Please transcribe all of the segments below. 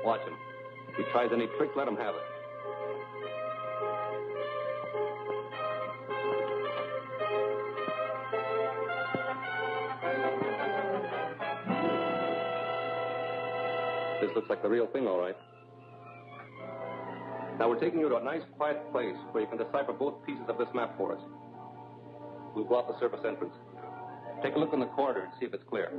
Watch him. If he tries any trick, let him have it. This looks like the real thing, all right. Now, we're taking you to a nice, quiet place where you can decipher both pieces of this map for us. We'll go out the surface entrance. Take a look in the corridor and see if it's clear.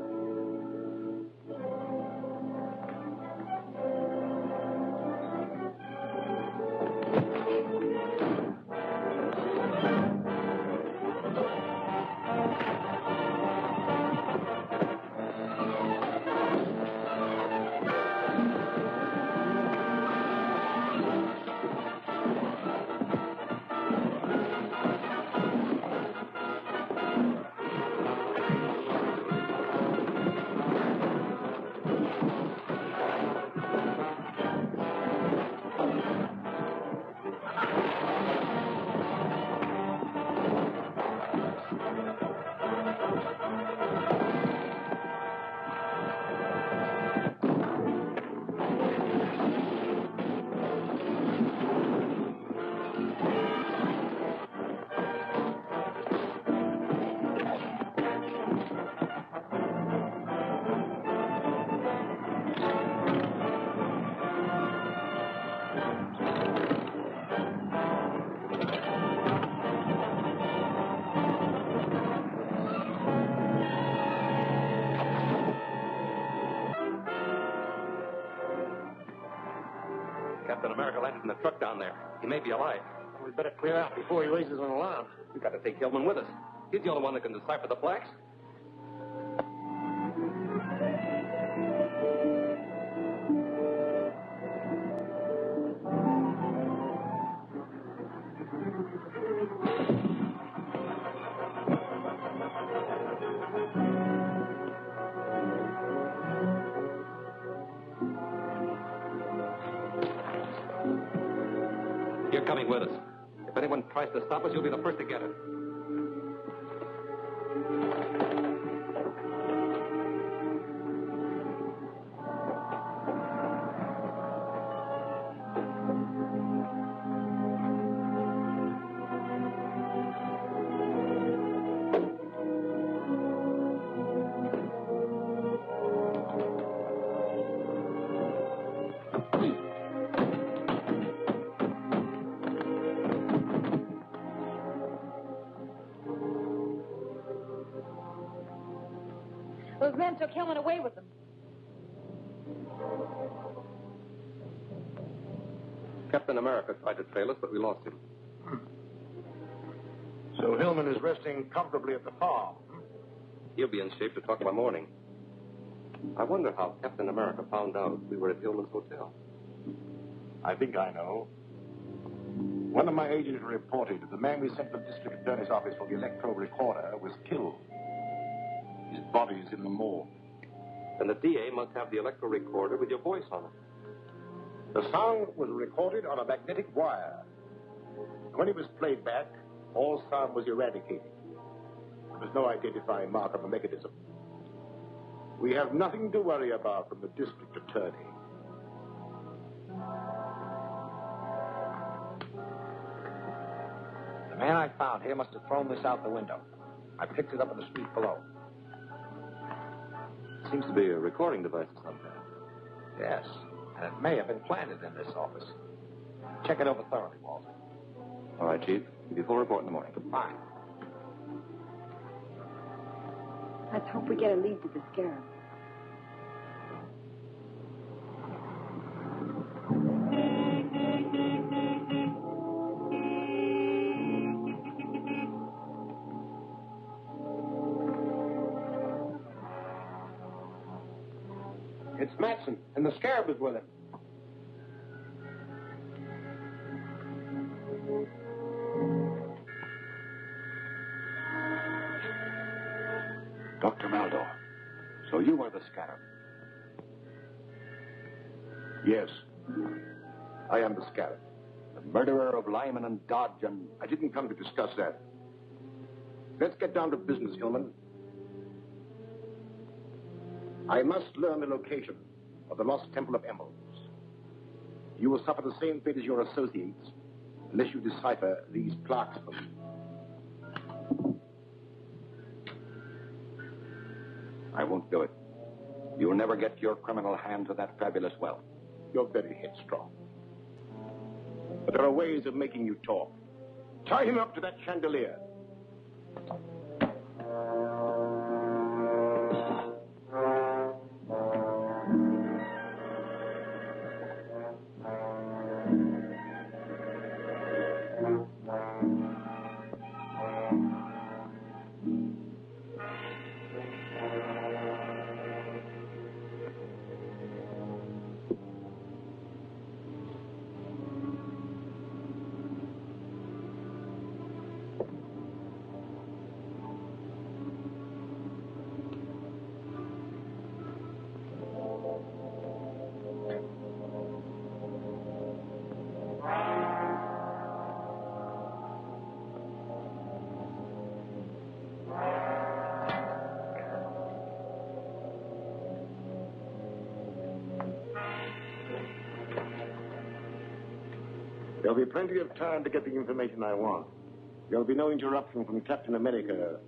Captain America landed in the truck down there. He may be alive. We better clear out before he raises an alarm. We've got to take Hillman with us. He's the only one that can decipher the blacks. You're coming with us. If anyone tries to stop us, you'll be the first to get it. Those men took Hillman away with them. Captain America tried to trail us, but we lost him. So Hillman is resting comfortably at the farm. He'll be in shape to talk by morning. I wonder how Captain America found out we were at Hillman's hotel. I think I know. One of my agents reported that the man we sent to the district attorney's office for the electro recorder was killed. His body is in the morgue. Then the DA must have the electro recorder with your voice on it. The sound was recorded on a magnetic wire. And when it was played back, all sound was eradicated. There was no identifying mark of the mechanism. We have nothing to worry about from the district attorney. The man I found here must have thrown this out the window. I picked it up in the street below. Seems to be a recording device of some kind. Yes, and it may have been planted in this office. Check it over thoroughly, Walter. All right, Chief. Give you a full report in the morning. Fine. Let's hope we get a lead to the scarab. It's Matson, and the scarab is with him. Dr. Maldor, so you are the scarab. Yes, I am the scarab. The murderer of Lyman and Dodge and... I didn't come to discuss that. Let's get down to business, Hillman. I must learn the location of the lost Temple of Emeralds. You will suffer the same fate as your associates unless you decipher these plaques for me. I won't do it. You'll never get your criminal hand to that fabulous wealth. You're very headstrong. But there are ways of making you talk. Tie him up to that chandelier. There'll be plenty of time to get the information I want. There'll be no interruption from Captain America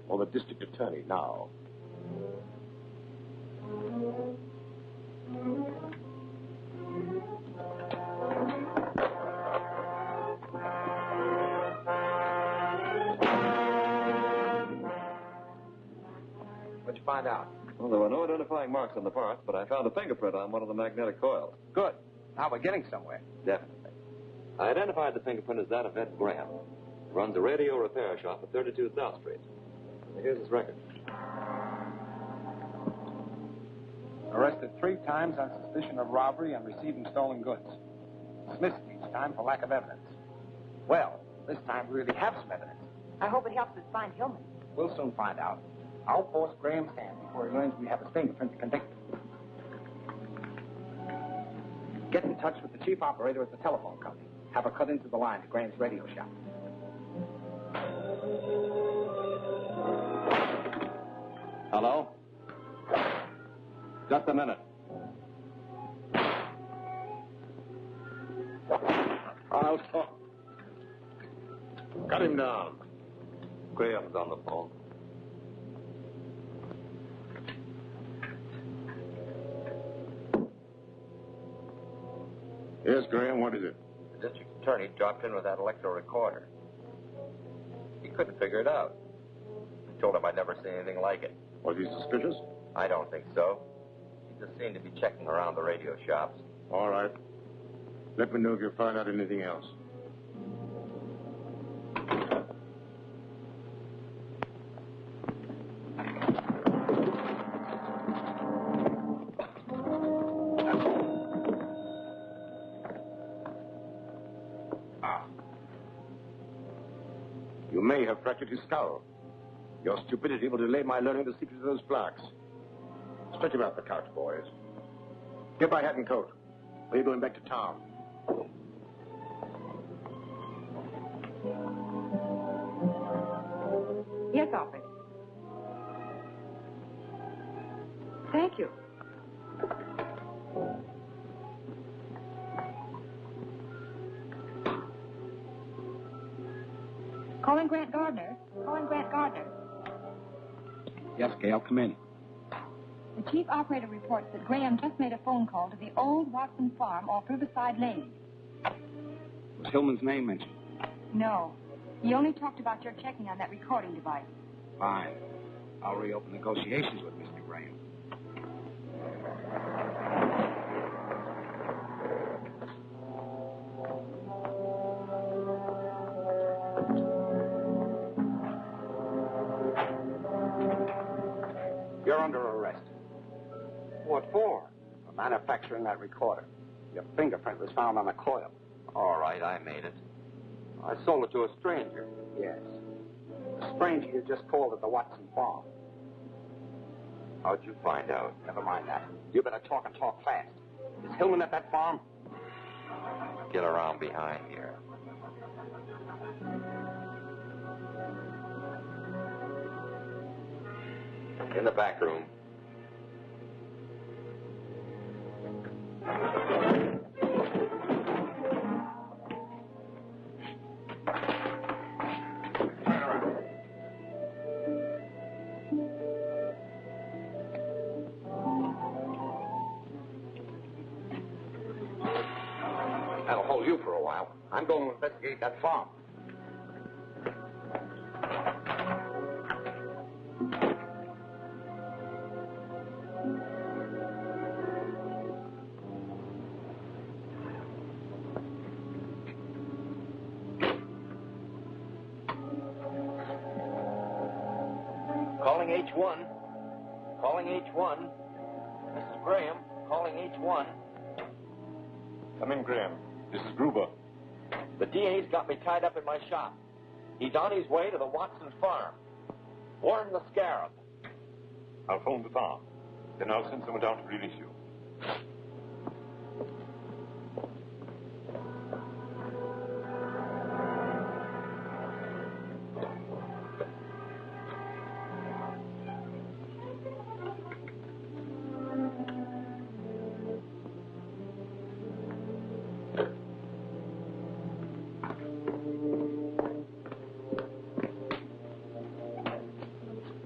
or the district attorney now. What'd you find out? Well, there were no identifying marks on the parts, but I found a fingerprint on one of the magnetic coils. Good. Now we're getting somewhere. Definitely. I identified the fingerprint as that of Ed Graham. Runs a radio repair shop at 32 South Street. Here's his record. Arrested 3 times on suspicion of robbery and receiving stolen goods. Dismissed each time for lack of evidence. Well, this time we really have some evidence. I hope it helps us find Hillman. We'll soon find out. I'll force Graham's hand before he learns we have his fingerprint to convict him. Get in touch with the chief operator at the telephone company. Have her cut into the line to Graham's radio shop. Hello? Just a minute. I'll talk. Cut him down. Graham's on the phone. Yes, Graham, what is it? The district attorney dropped in with that electro recorder. He couldn't figure it out. I told him I'd never seen anything like it. Was he suspicious? I don't think so. He just seemed to be checking around the radio shops. All right. Let me know if you find out anything else. You may have fractured his skull. Your stupidity will delay my learning the secret of those plaques. Stretch him out the couch, boys. Get my hat and coat. Or you're going back to town. Yes, Alfred. Thank you. Calling Grant Gardner. Calling Grant Gardner. Yes, Gail, come in. The chief operator reports that Graham just made a phone call to the old Watson farm off Riverside Lane. Was Hillman's name mentioned? No. He only talked about your checking on that recording device. Fine. I'll reopen negotiations with Mr. Graham. You're under arrest. What for? For manufacturing that recorder. Your fingerprint was found on a coil. All right, I made it. I sold it to a stranger. Yes. The stranger you just called at the Watson farm. How'd you find out? Never mind that. You better talk and talk fast. Is Hillman at that farm? Get around behind here. In the back room. you for a while. I'm going to investigate that farm. Calling H1. Calling H1. This is Graham. Calling H1. Come in, Graham. This is Gruber. The DA's got me tied up in my shop. He's on his way to the Watson farm. Warn the Scarab. I'll phone the farm. Then I'll send someone down to release you.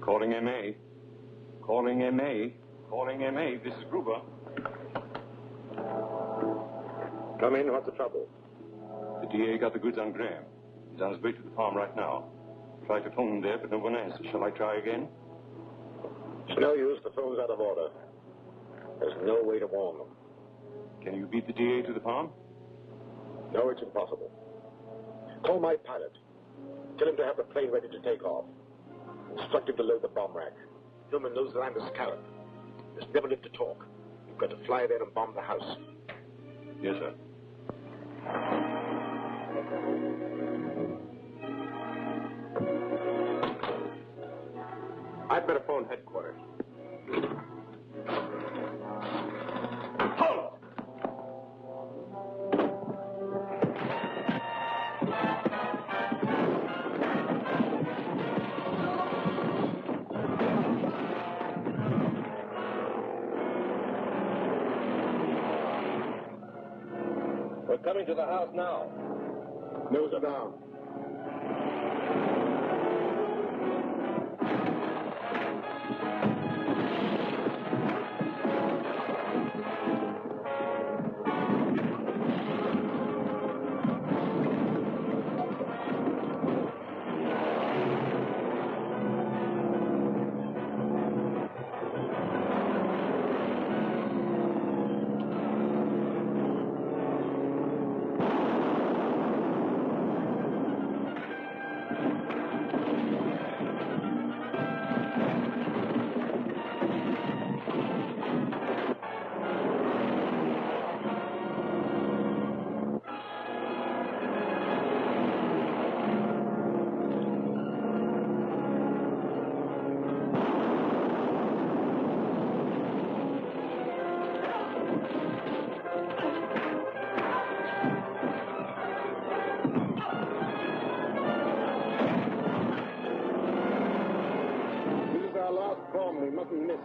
Calling MA. Calling MA. Calling MA. This is Gruber. Come in. What's the trouble? The DA got the goods on Graham. He's on his way to the farm right now. Tried to phone him there, but no one answers. Shall I try again? It's no use. The phone's out of order. There's no way to warn them. Can you beat the DA to the farm? No, it's impossible. Call my pilot. Tell him to have the plane ready to take off. Instruct him to load the bomb rack. Hillman knows that I'm the Scarab. There's never lived to talk. You've got to fly there and bomb the house. Yes, sir. I'd better phone headquarters. Hold! We're coming to the house now. Nose are down. We mustn't miss.